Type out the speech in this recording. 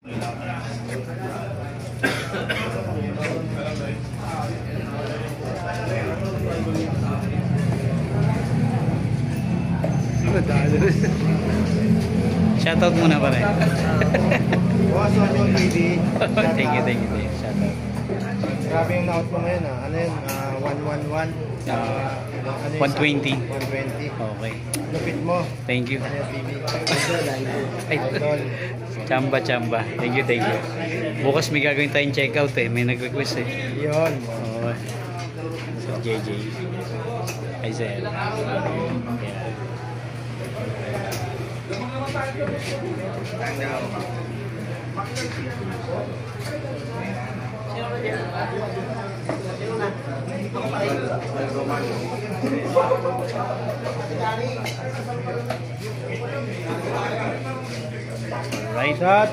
Shoutout muna pa rin. Thank you. Shoutout. Grabe yung na-out mo ngayon ah. Ano yun? 111? 120. 120. Okay. Lupit mo. Thank you. Ano yung TV? Ay, Idol. chamba. Thank you. Bukas may gagawin tayong check-out eh. May nag-request eh. Yun. Oo. So, JJ. Ay, Zel. Right. Shot.